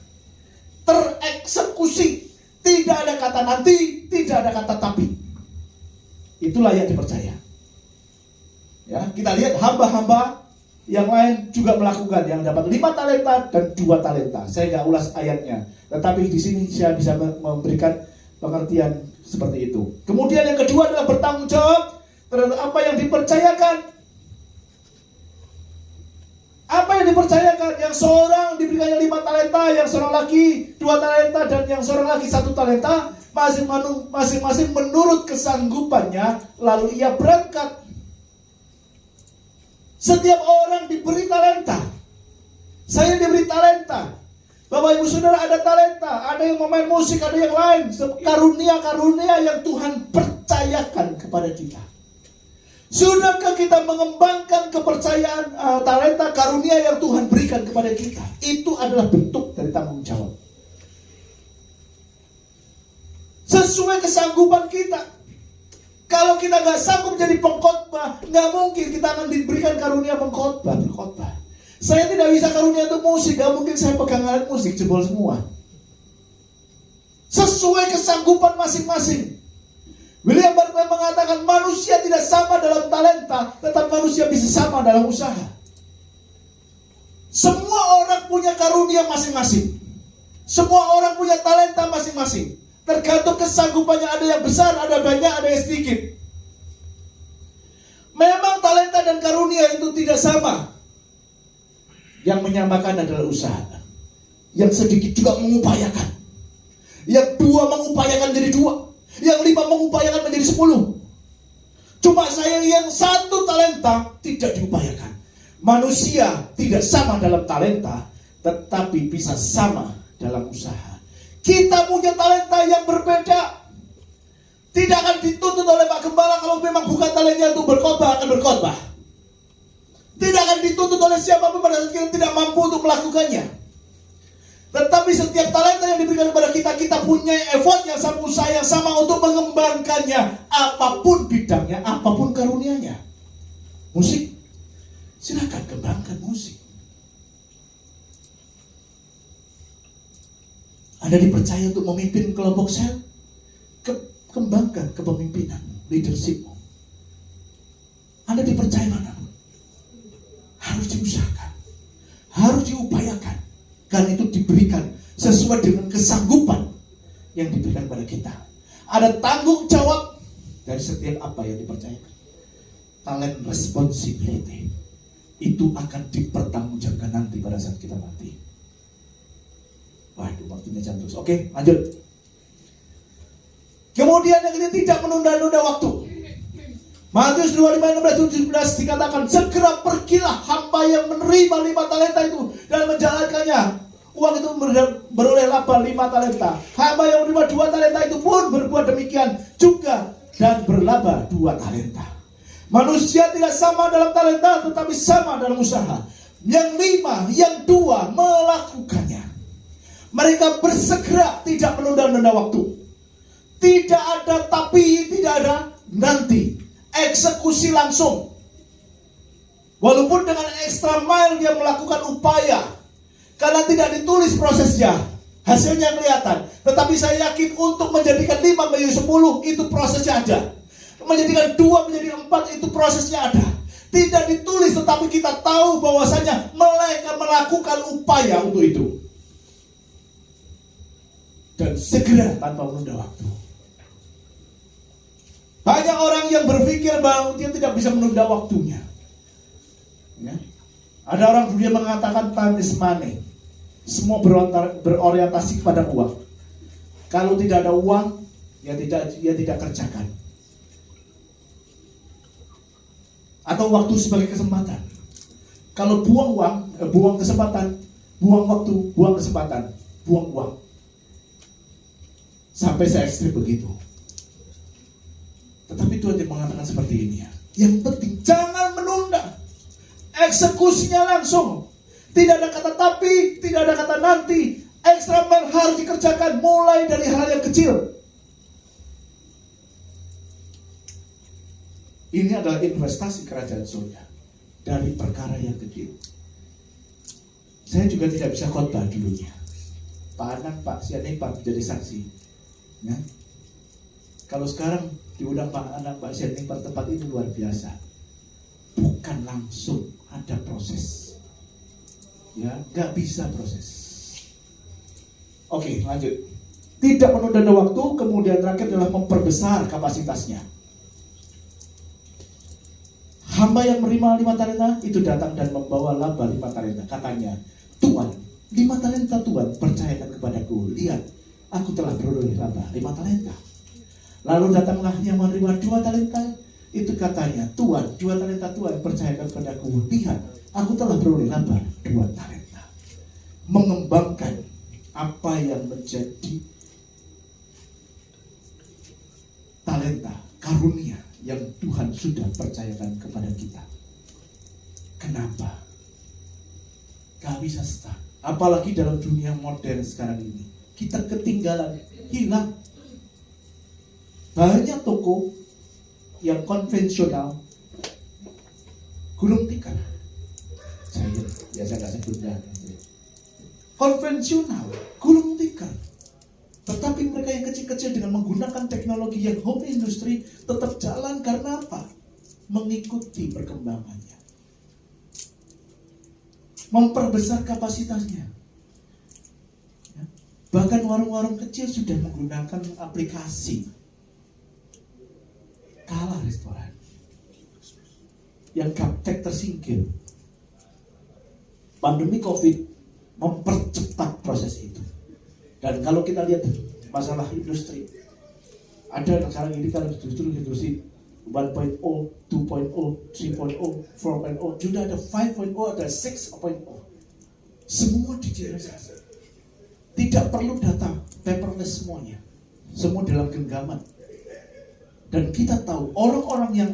tereksekusi, tidak ada kata nanti, tidak ada kata tapi. Itulah yang dipercaya. Ya, kita lihat hamba-hamba yang lain juga melakukan, yang dapat 5 talenta dan 2 talenta. Saya nggak ulas ayatnya, tetapi di sini saya bisa memberikan pengertian seperti itu. Kemudian yang kedua adalah bertanggung jawab terhadap apa yang dipercayakan. Apa yang dipercayakan? Yang seorang diberikannya 5 talenta, yang seorang lagi 2 talenta, dan yang seorang lagi 1 talenta. Masing-masing menurut kesanggupannya, lalu ia berangkat. Setiap orang diberi talenta. Saya diberi talenta. Bapak ibu saudara ada talenta. Ada yang memain musik, ada yang lain. Karunia-karunia yang Tuhan percayakan kepada kita. Sudahkah kita mengembangkan kepercayaan, talenta, karunia yang Tuhan berikan kepada kita? Itu adalah bentuk dari tanggung jawab. Sesuai kesanggupan kita. Kalau kita nggak sanggup jadi pengkhotbah, nggak mungkin kita akan diberikan karunia berkhotbah. Saya tidak bisa karunia untuk musik, nggak mungkin saya pegang alat musik jebol semua. Sesuai kesanggupan masing-masing. William Barclay mengatakan manusia tidak sama dalam talenta, tetapi manusia bisa sama dalam usaha. Semua orang punya karunia masing-masing. Semua orang punya talenta masing-masing. Tergantung kesanggupannya, ada yang besar, ada banyak, ada yang sedikit. Memang talenta dan karunia itu tidak sama. Yang menyamakan adalah usaha. Yang sedikit juga mengupayakan. Yang 2 mengupayakan jadi 2. Yang 5 mengupayakan menjadi 10. Cuma saya yang 1 talenta tidak diupayakan. Manusia tidak sama dalam talenta, tetapi bisa sama dalam usaha. Kita punya talenta yang berbeda. Tidak akan dituntut oleh Pak Gembala kalau memang bukan talentanya untuk berkhotbah, akan berkhotbah. Tidak akan dituntut oleh siapapun pada saat kita tidak mampu untuk melakukannya. Tetapi setiap talenta yang diberikan kepada kita, kita punya effort yang sama, usaha yang sama untuk mengembangkannya. Apapun bidangnya, apapun karunianya. Musik, silakan kembangkan musik. Anda dipercaya untuk memimpin kelompok sel, kembangkan kepemimpinan, leadershipmu. Anda dipercaya mana? Harus diusahakan, harus diupayakan, karena itu diberikan sesuai dengan kesanggupan yang diberikan pada kita. Ada tanggung jawab dari setiap apa yang dipercayakan. Talent responsibility itu akan dipertanggungjawabkan nanti pada saat kita mati. Waduh, waktunya jam terus. Oke, lanjut. Kemudian yang ketiga, tidak menunda-nunda waktu. Matius 25:16-17 dikatakan, segera pergilah hamba yang menerima 5 talenta itu dan menjalankannya. Uang itu beroleh laba 5 talenta. Hamba yang menerima 2 talenta itu pun berbuat demikian juga dan berlaba 2 talenta. Manusia tidak sama dalam talenta, tetapi sama dalam usaha. Yang 5, yang 2 melakukannya. Mereka bersegera, tidak menunda-nunda waktu. Tidak ada tapi, tidak ada nanti. Eksekusi langsung. Walaupun dengan extra mile dia melakukan upaya, karena tidak ditulis prosesnya, hasilnya kelihatan. Tetapi saya yakin untuk menjadikan 5 menjadi 10 itu prosesnya ada. Menjadikan 2 menjadi 4 itu prosesnya ada. Tidak ditulis, tetapi kita tahu bahwasanya mereka melakukan upaya untuk itu. Dan segera tanpa menunda waktu. Banyak orang yang berpikir bahwa dia tidak bisa menunda waktunya. Ya. Ada orang dunia mengatakan time is money. Semua berorientasi kepada uang. Kalau tidak ada uang, dia tidak kerjakan. Atau waktu sebagai kesempatan. Kalau buang uang, buang kesempatan, buang waktu, buang kesempatan, buang uang. Sampai se ekstrim begitu. Tetapi Tuhan yang mengatakan seperti ini ya. Yang penting jangan menunda. Eksekusinya langsung. Tidak ada kata tapi, tidak ada kata nanti. Ekstra harus dikerjakan mulai dari hal yang kecil. Ini adalah investasi kerajaan surga dari perkara yang kecil. Saya juga tidak bisa khotbah dulunya. Pak Anang, Pak Sianipar menjadi saksi. Ya. Kalau sekarang diundang Pak Anang, Pak Sianipar, tempat ini luar biasa. Bukan langsung ada proses. Ya, nggak bisa proses. Oke, lanjut. Tidak menunda waktu, kemudian terakhir adalah memperbesar kapasitasnya. Hamba yang menerima 5 talenta itu datang dan membawa laba 5 talenta. Katanya, Tuhan, 5 talenta Tuhan percayakan kepadaku. Lihat, aku telah beroleh laba 5 talenta. Lalu datanglah yang menerima 2 talenta. Itu katanya, Tuhan, 2 talenta Tuhan percayakan kepadaku. Lihat, aku telah beroleh laba 2 talenta. Mengembangkan apa yang menjadi talenta, karunia yang Tuhan sudah percayakan kepada kita. Kenapa? Gak bisa stuck. Apalagi dalam dunia modern sekarang ini. Kita ketinggalan, hilang. Banyak toko yang konvensional gulung tikar. Saya biasa gak sebutnya. Konvensional, gulung tikar. Tetapi mereka yang kecil-kecil dengan menggunakan teknologi yang home industry tetap jalan karena apa? Mengikuti perkembangannya. Memperbesar kapasitasnya. Ya. Bahkan warung-warung kecil sudah menggunakan aplikasi. Kalah restoran. Yang gaptek tersingkir. Pandemi COVID mempercepat proses itu. Dan kalau kita lihat masalah industri, ada sekarang ini kan justru industri 1.0, 2.0, 3.0, 4.0, sudah ada 5.0, ada 6.0. Semua digitalisasi. Tidak perlu data, paperless semuanya. Semua dalam genggaman. Dan kita tahu orang-orang yang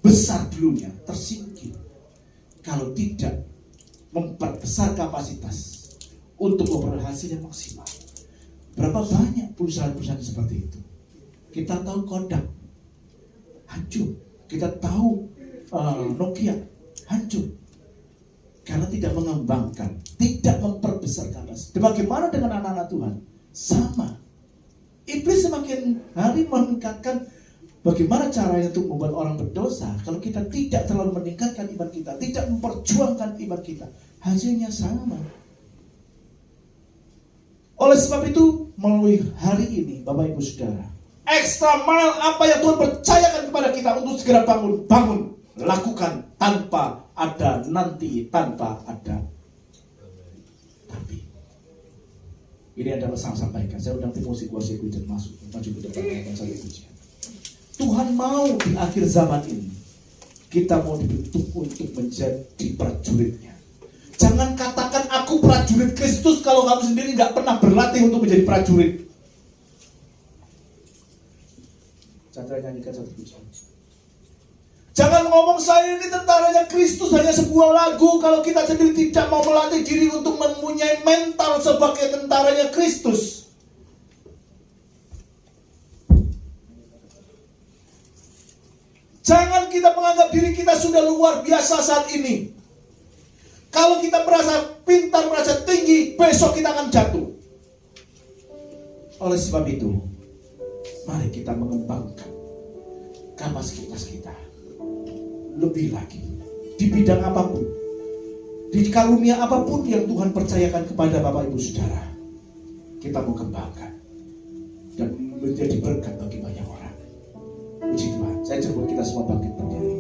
besar dulunya tersingkir kalau tidak memperbesar kapasitas untuk memperoleh hasil yang maksimal. Berapa banyak perusahaan-perusahaan seperti itu? Kita tahu Kodak hancur. Kita tahu Nokia hancur karena tidak mengembangkan, tidak memperbesar kapasitas. Bagaimana dengan anak-anak Tuhan? Sama. Iblis semakin hari meningkatkan bagaimana caranya untuk membuat orang berdosa. Kalau kita tidak terlalu meningkatkan iman kita, tidak memperjuangkan iman kita, hasilnya sama. Oleh sebab itu, melalui hari ini, Bapak Ibu Saudara, extra mile apa yang Tuhan percayakan kepada kita untuk segera bangun, lakukan tanpa ada nanti, tanpa ada tapi. Ini adalah saya sampaikan. Saya undang tim musik worship dan masuk maju ke depan dengan satu pujian. Tuhan mau di akhir zaman ini kita mau dibentuk untuk menjadi prajuritnya. Jangan katakan aku prajurit Kristus kalau kamu sendiri nggak pernah berlatih untuk menjadi prajurit. Chandra nyanyikan satu pujian. Jangan ngomong saya ini tentaranya Kristus hanya sebuah lagu kalau kita sendiri tidak mau melatih diri untuk mempunyai mental sebagai tentaranya Kristus. Jangan kita menganggap diri kita sudah luar biasa saat ini. Kalau kita merasa pintar, merasa tinggi, besok kita akan jatuh. Oleh sebab itu, mari kita mengembangkan kapasitas kita lebih lagi di bidang apapun, di karunia apapun yang Tuhan percayakan kepada Bapak Ibu Saudara. Kita mau kembangkan dan menjadi berkat bagi banyak orang. Puji Tuhan. Saya jemput kita semua bangkit berdiri.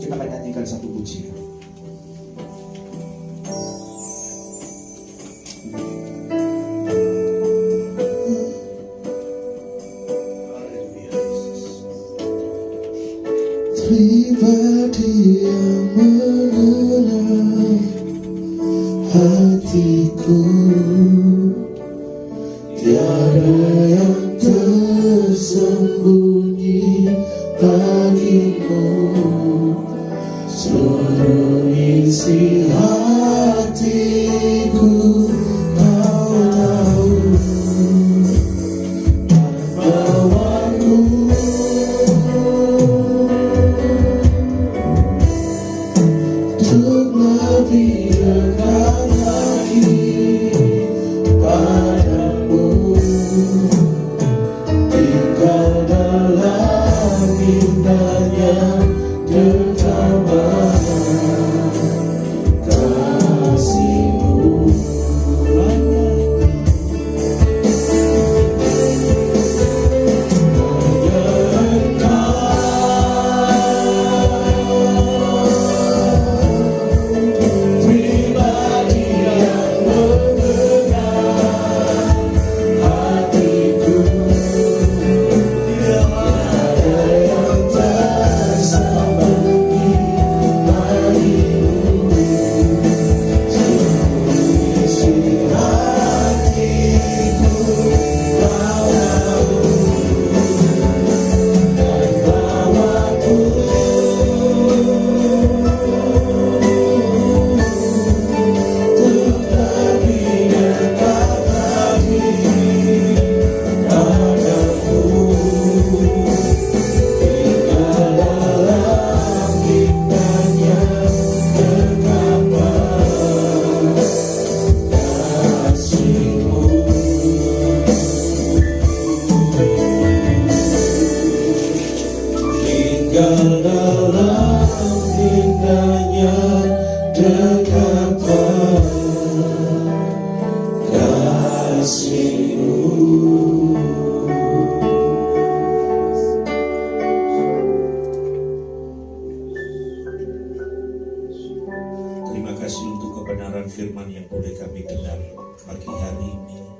Kita akan nyanyikan satu pujian. Pribadi yang mengenal hatiku, tiada yang tersembunyi bagimu. Seluruh isi hatiku kau tahu, bawaku untuk lebih dekat lagi padamu. Tinggal dalam indahnya dekapan kasih-Mu. Pribadi yang mengenal hatiku, tiada yang tersembunyi bagimu. Seluruh isi hatiku kau tahu, dan bawaku untuk lebih dekat lagi padamu. Tinggal dalam indahnya dekapan kasih-Mu. Tinggal dalam indahnya dekapan kasih-Mu. Terima kasih untuk kebenaran firman yang boleh kami dengar pagi hari ini.